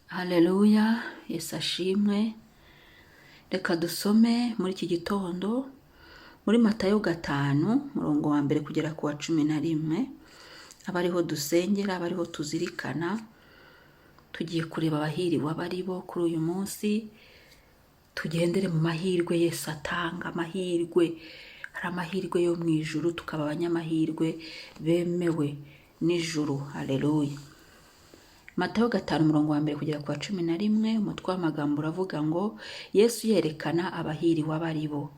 Haleluya, Yesu ashimwe. Reka dusome muri iki gitondo muri Matayo 5 murongo wa mbere kugera ku wa 11. Abariho dusengera, abariho tuzirikana, tugiye kureba abahiriwe abari bo kuri uyu munsi. Tugendere mu mahirwe Yesu atanga, amahirwe. Hari amahirwe yo mu ijuru, tukaba abanyamahirwe bemewe n'ijuru. Haleluya. Matayo 5 murongo wa mbere kugera ku wa 11, umutwe w'amagambo uravuga ngo Yesu yerekana abahiriwe abari bo.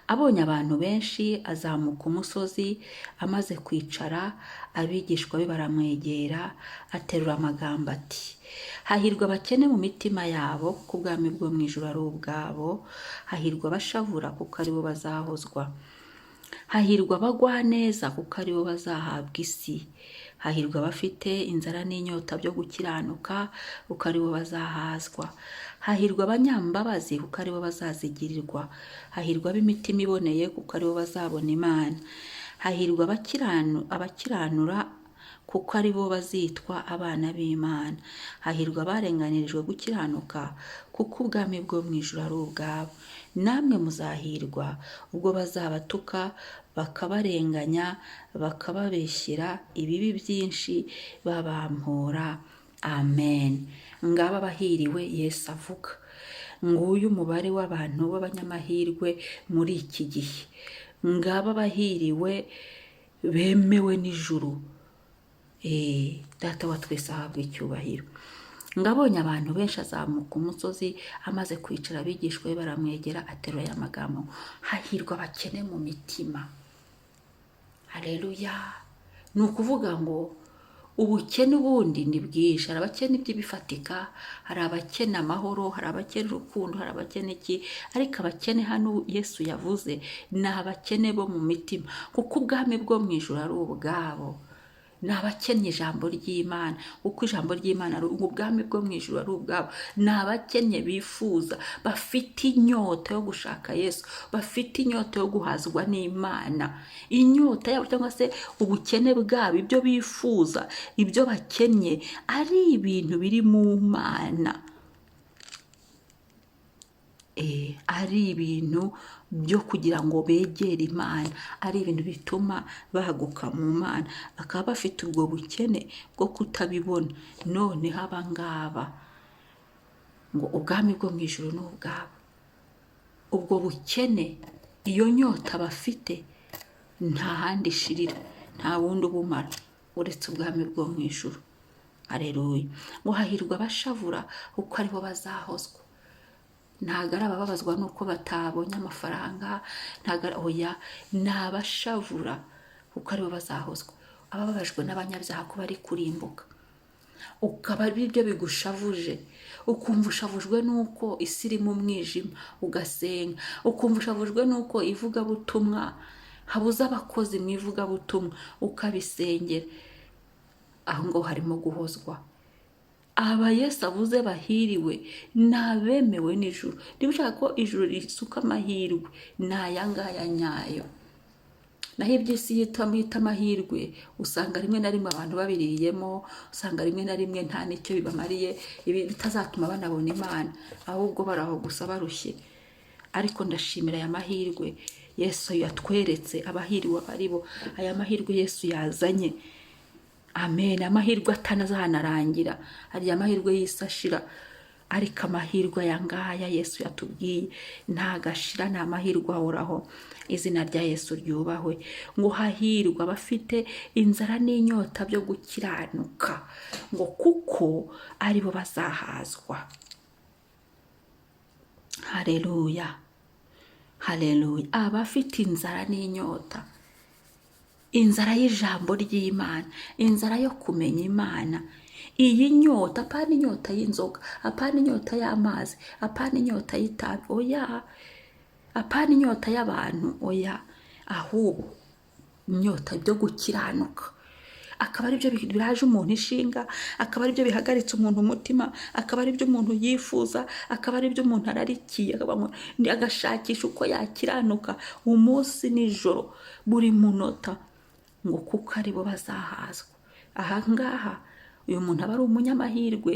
Abonye abantu benshi azamuka umusozi, amaze kwicara abigishwa be baramwegera, aterura amagambo ati: hahirwa abakene mu mitima yabo, kuko ubwami bwo mu ijuru ari ubwabo. Hahirwa abashavura, kuko ari bo bazahozwa. Hahirwa abagwaneza, kuko ari bo bazahabwa isi. Hahirwa abafite inzara n'inyota byo gukiranuka, kuko ari bo bazahazwa. Hahirwa abanyambabazi, kuko ari bo bazazigirirwa. Hahirwa ab'imitima iboneye, kuko ari bo bazabona Imana. Hahirwa abakiranura, kuko ari bo bazitwa abana b'Imana. Hahirwa abarenganirijwe gukiranuka, kuko ubwami bwo mu ijuru ari ubwabo. Namwe muzahirwa ubwo bazabatuka, bakabarenganya, bakababeshyera ibibi byinshi, babampora. Amen. Ngaba bahiriwe Yesu avuga. Nguyu umubare w'abantu b'abanyamahirwe muri iki gihe. Ngaba bahiriwe bemewe n'ijuru. Data wa twese ahabwa icyubahiro. Ngabonye abantu benshi azamuka umusozi, amaze kwicara abigishwa be baramwegera, aterura aya magambo: hahirwa abakene mu mitima. Haleluya. Ni ukuvuga ngo ubukene ubundi ni bwinshi. Hari abakene iby'ibifatika, hari abakene amahoro, hari abakene urukundo, hari abakene iki. Ariko abakene hano Yesu yavuze ni abakene bo mu mitima, kuko ubwami bwo mu ijuru ari ubwabo. Ni abakennye ijambo ry'Imana, kuko ijambo ry'Imana ari ubwami bwo mu ijuru ari ubwabo. Ni abakennye bifuza, bafite inyota yo gushaka Yesu, bafite inyota yo guhazwa n'Imana. Inyota yabo cyangwa se ubukene bwabo, ibyo bifuza, ibyo bakennye ari ibintu biri mu Mana. Ari ibintu byo kugira ngo begere Imana, ari ibintu bituma bahaguka mu Mana. Bakaba bafite ubwo bukene bwo kutabibona. None haba ngaba ngo ubwami bwo mu ijuru ni ubwabo. Ubwo bukene, iyo nyota bafite, nta handi ishirira, nta wundi ubumara uretse ubwami bwo mu ijuru. Haleluya. Ngo hahirwa abashavura, kuko ari bo bazahozwa. Ntabwo ari abababazwa nuko batabonye amafaranga, oya, ni abashavura, kuko ari bo bazahozwa. Abababajwe n'abanyabyaha ko bari kurimbuka, ukaba ari byo bigushavuje, ukumva ushavujwe nuko isi iri mu mwijima, ugasenga. Ukumva ushavujwe nuko ivugabutumwa habuze abakozi mu ivugabutumwa, ukabisengera. Aho ngo harimo guhozwa. Aba Yesu avuze bahiriwe ni abemewe n'ijuru. Niba ushaka ko ijuru risuka amahirwe, ni aya ngaya nyayo. Naho iby'isi yita amahirwe, usanga rimwe na rimwe abantu babiriyemo, usanga rimwe na rimwe nta n'icyo bibamariye, ibi bitazatuma banabona Imana, ahubwo baraho gusa barushye. Ariko ndashimira aya mahirwe Yesu yatweretse, abahiriwe abari bo. Aya mahirwe Yesu yazanye. Amen. Amahirwe atanazanarangira, hari amahirwe y'isi ashira, ariko amahirwe aya ngaya Yesu yatubwiye ntagashira, ni amahirwe ahoraho. Izina rya Yesu ryubahwe. Ngo hahirwa abafite inzara n'inyota byo gukiranuka, ngo kuko ari bo bazahazwa. Haleluya. Haleluya. Abafite inzara n'inyota, inzara y'ijambo ry'Imana, inzara yo kumenya Imana. Iyi nyota, apana inyota y'inzoga, apana inyota y'amazi, apana inyota y'itabi, oya, apana inyota y'abantu, oya, ahubwo inyota byo gukiranuka. Akaba ari byo biraje umuntu ishinga, akaba ari byo bihagaritse umuntu umutima, akaba ari byo umuntu yifuza, akaba ari byo umuntu ararikiye, agashakisha uko yakiranuka umunsi n'ijoro, buri munota. Ngo kuko ari bo bazahazwa. Aha ngaha uyu muntu aba ari umunyamahirwe,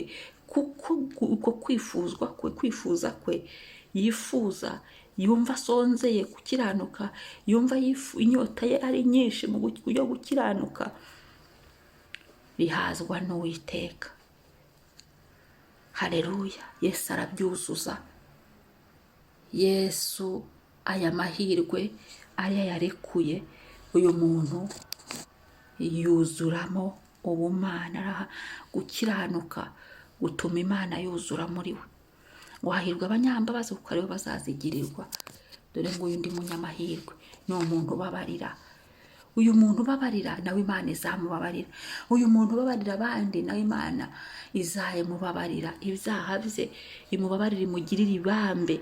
kuko uko kwifuza kwe yifuza, yumva asonzeye gukiranuka, yumva inyota ye ari nyinshi mu buryo gukiranuka, bihazwa n'Uwiteka. Haleluya! Yesu arabyuzuza. Yesu aya mahirwe aya yarekuye, uyu muntu yuzuramo ubumana, gukiranuka gutuma Imana yuzura muri we. Ngo hahirwa abanyambabazi kuko aribo bazazigirirwa. Dore ngo uyu ndi munyamahirwe ni umuntu ubabarira. Uyu muntu ubabarira nawe Imana izamubabarira. Uyu muntu ubabarira abandi nawe Imana izamubabarira ibyaha bye, imubabarire, imugirire ibambe.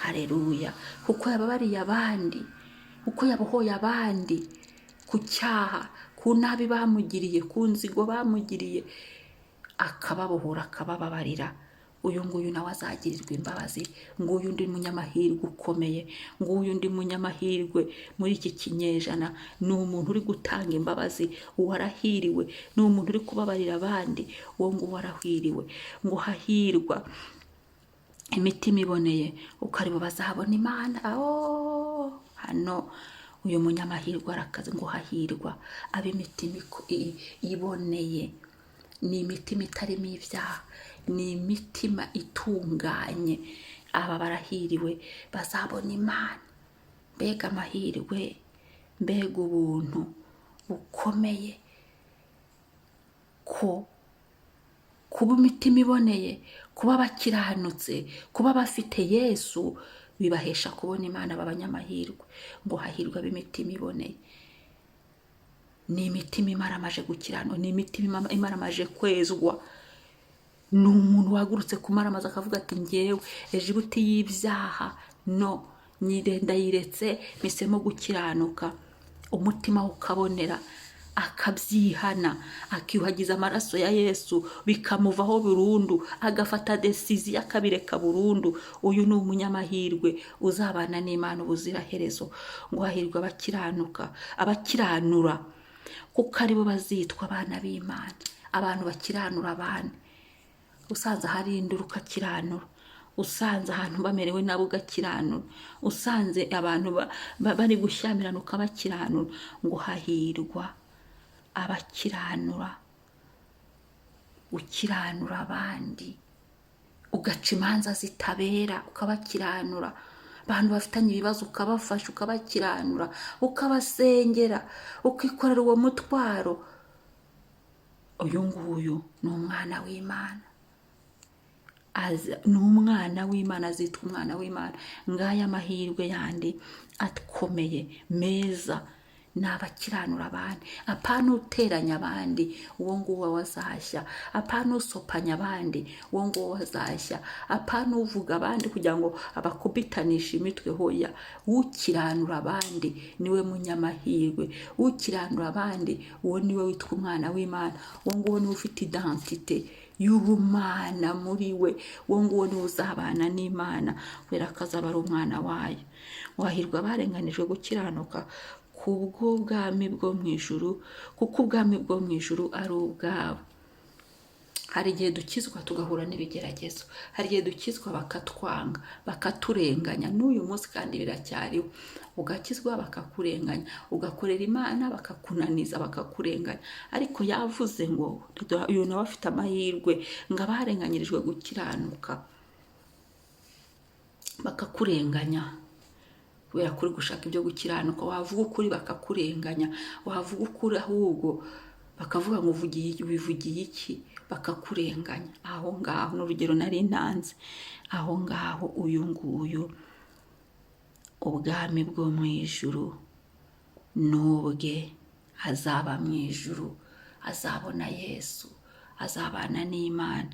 Haleluya! Kuko yababariye abandi, kuko yabohoye abandi ku cyaha, ku nabi bamugiriye, ku nzigo bamugiriye, akababohora, akabababarira. Uyu nguyu nawe azagirirwa imbabazi. Nguyu ndi munyamahirwe ukomeye, nguyu ndi munyamahirwe muri iki kinyejana. Ni umuntu uri gutanga imbabazi, uwo arahiriwe. Ni umuntu uri kubabarira abandi, uwo nguwo arahiriwe. Ngo hahirwa imitima iboneye uko aribo bazabona Imana. Hano uyu munyamahirwe arakaze. ngo hahirwa ab'imitima iboneye. Ni imitima itarimo ibyaha, ni imitima itunganye. Aba barahiriwe, bazabona Imana. Mbega amahirwe, mbega ubuntu bukomeye ko kuba imitima iboneye, kuba bakiranutse, kuba bafite Yesu bibahesha kubona Imana. B'abanyamahirwe. ngo hahirwa ab'imitima iboneye. Ni imitima imaramaje gukiranuka, ni imitima imaramaje kwezwa. Ni umuntu wagurutse kumaramaza akavuga ati ngewe ejibuti y'ibyaha no ndayiretse, mpisemo gukiranuka. Umutima ukabonera, akabyihana, akiyuhagiza amaraso ya Yesu, bikamuvaho burundu, agafata decision akabireka burundu. Uyu ni umunyamahirwe uzabana n'Imana ubuziraherezo. ngo hahirwa abakiranuka, abakiranura, kuko aribo bazitwa abana b'Imana. Abantu bakiranura abandi. Usanze hari induru ukakiranura, usanze ahantu bamerewe nabo ugakiranura, usanze abantu bari gushyamirana ukabakiranura. ngo hahirwa abakiranura, ukiranura abandi, ugaca imanza zitabera ukabakiranura. Abantu bafitanye ibibazo ukabafasha, ukabakiranura, ukabasengera, ukikorera uwo mutwaro. Uyu nguyu ni umwana w'Imana. Ni umwana w'Imana, azitwa umwana w'Imana. Ngaya amahirwe yandi akomeye meza, ni abakiranura abandi. Apana uteranya abandi, uwo nguwo wazashya. Apana usopanya abandi, uwo nguwo wazashya. Apana uvuga abandi kugira ngo abakubitanishe imitwe. Hoya, ukiranura abandi niwe munyamahirwe. Ukiranura abandi, uwo niwe witwa umwana w'Imana. Uwo nguwo niwe ufite identite y'ubumana muri we. Uwo nguwo niwe uzabana n'Imana, kubera ko azaba ari umwana wayo. Wahirwa abarenganijwe gukiranuka kubw'ubwami bwo mu ijuru, kuko ubwami bwo mu ijuru ari ubwabo. Hari igihe dukizwa tugahura n'ibigeragezo, hari igihe dukizwa bakatwanga, bakaturenganya. N'uyu munsi kandi biracyariho. Ugakizwa bakakurenganya, ugakorera Imana bakakunaniza, bakakurenganya. Ariko yavuze ngo uyu nawe afite amahirwe, ngo abarenganyirijwe gukiranuka bakakurenganya kubera kuri gushaka ibyo gukiranuka. Wavuga ukuri bakakurenganya, wavuga ukuri ahubwo bakavuga ngo wivugiye iki, bakakurenganya. Aho ngaho n'urugero nari ntanze. Aho ngaho uyu nguyu ubwami bwo mu ijuru n'ubwe, azaba mu ijuru, azabona Yesu, azabana n'Imana.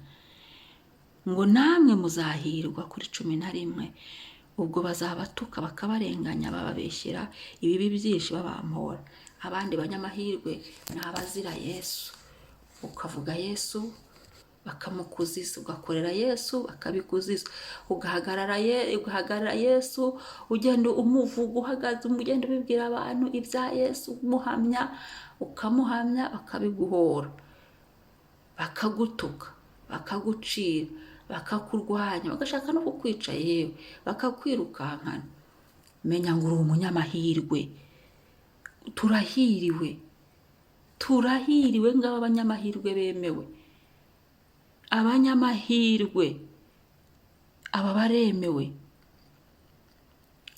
ngo namwe muzahirwa kuri 11. Ubwo bazabatuka bakabarenganya, bababeshyera ibibi byinshi, babampora. Abandi banyamahirwe ni abazira Yesu. Ukavuga Yesu bakamukuziza, ugakorera Yesu bakabikuziza, ugahagarara Yesu, ugenda umuvuga, uhagaze ugenda ubibwira abantu ibya Yesu, umuhamya, ukamuhamya, bakabiguhora, bakagutuka, bakagucira, bakakurwanya, bagashaka no kukwica, yewe bakakwirukankana, menya ngo uri umunyamahirwe. Turahiriwe, turahiriwe ngabo abanyamahirwe bemewe. Abanyamahirwe aba baremewe.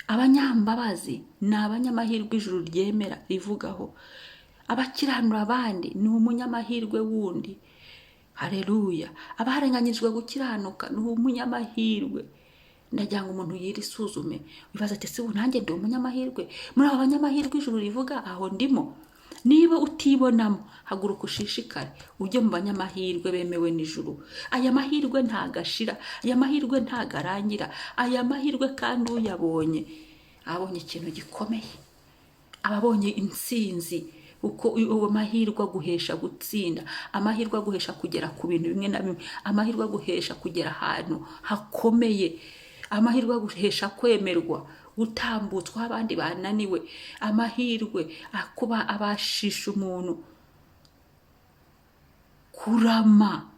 Abanyambabazi ni abanyamahirwe ijuru ryemera rivugaho. Abakiranura abandi ni umunyamahirwe wundi. Haleluya. Abarenganyijwe gukiranuka ni umunyamahirwe. Ndagira ngo umuntu yirisuzume, wibaza ati se nanjye ndi umunyamahirwe muri aba banyamahirwe ijuru rivuga aho ndimo? Niba utibonamo, haguruka ushishikare ujye mu banyamahirwe bemewe n'ijuru. Aya mahirwe ntagashira, aya mahirwe ntagarangira, aya mahirwe kandi uyabonye abonye ikintu gikomeye, ababonye intsinzi. Uko uwo mahirwe aguhesha gutsinda, amahirwe aguhesha kugera ku bintu bimwe na bimwe, amahirwe aguhesha kugera ahantu hakomeye, amahirwe aguhesha kwemerwa, gutambutswa abandi bananiwe, amahirwe akuba abashisha umuntu kurama,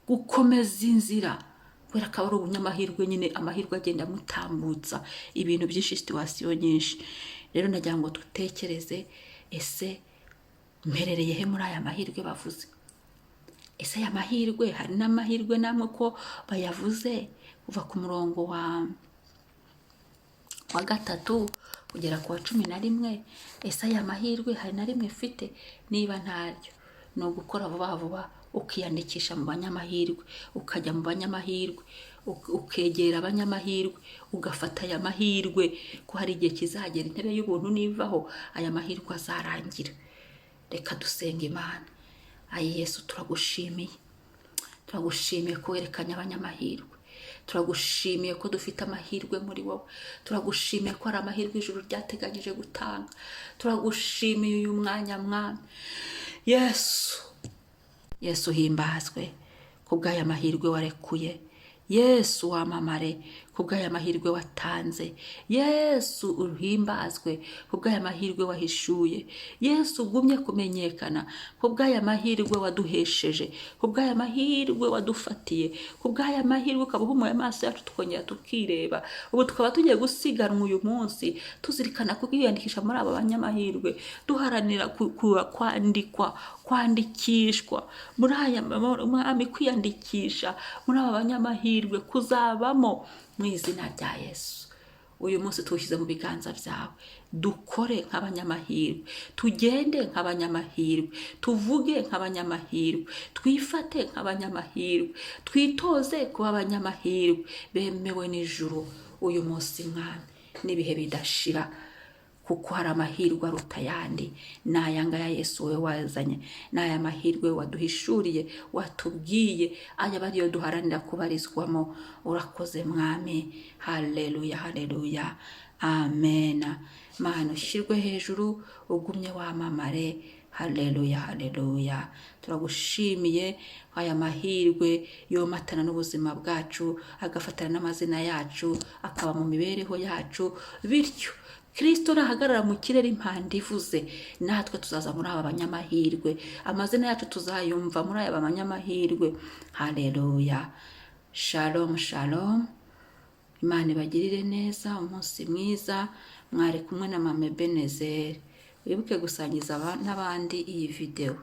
gukomeza inzira, kubera ko ari umunyamahirwe nyine. Amahirwe agenda amutambutsa ibintu byinshi, situwasiyo nyinshi. Rero nagira ngo dutekereze, ese mperereye he muri aya mahirwe bavuze? Ese aya mahirwe, hari n'amahirwe namwe ko bayavuze kuva ku murongo wa 3 kugera ku wa 11. Ese aya mahirwe hari na rimwe mfite? Niba ntaryo, ni ugukora vuba vuba ukiyandikisha mu banyamahirwe, ukajya mu banyamahirwe, ukegera abanyamahirwe, ugafata aya mahirwe, ko hari igihe kizagera intebe y'ubuntu nivaho aya mahirwe azarangira. Reka dusenga Imana. Ayi Yesu, turagushimiye, turagushimiye ko werekanye abanyamahirwe, turagushimiye ko dufite amahirwe muri wowe, turagushimiye ko ari amahirwe ijuru ryateganyije gutanga, turagushimiye uyu mwanya Mwami Yesu himbazwe kubw'aya mahirwe warekuye. Yesu wamamare kubw'aya mahirwe watanze. Yesu uhimbazwe kubw'aya mahirwe wahishuye. Yesu ugumye kumenyekana kubw'aya mahirwe waduhesheje, kubw'aya mahirwe wadufatiye, kubw'aya mahirwe ukaba uhumuye amaso yacu tukongera tukireba. Ubu tukaba tugiye gusiganwa uyu munsi tuzirikana kwiyandikisha muri aba banyamahirwe, duharanira kwandikishwa muri aya Mwami, kwiyandikisha muri aba banyamahirwe, kuzabamo mu izina rya Yesu. Uyu munsi tuwushyize mu biganza byawe. Dukore nk'abanyamahirwe, tugende nk'abanyamahirwe, tuvuge nk'abanyamahirwe, twifate nk'abanyamahirwe, twitoze kuba abanyamahirwe bemewe n'ijuru uyu munsi Mwami, n'ibihe bidashira, kuko hari amahirwe aruta ayandi. N'aya ngaya Yesu we wazanye, n'aya mahirwe waduhishuriye, watubwiye, aya bariyo duharanira kubarizwamo. Urakoze Mwami. Haleluya, haleluya, amen. Mana ushyirwe hejuru, ugumye wamamare. Haleluya, haleluya. Turagushimiye aya mahirwe yomatana n'ubuzima bwacu, agafatana n'amazina yacu, akaba mu mibereho yacu, bityo Kristo nahagarara mu kirere impanda ivuze, natwe tuzaza muri aba banyamahirwe, amazina yacu tuzayumva muri aba banyamahirwe. Haleluya. Shalom, shalom. Imana ibagirire neza, umunsi mwiza. Mwari kumwe na Mama Ebenezer. Wibuke gusangiza n'abandi iyi video.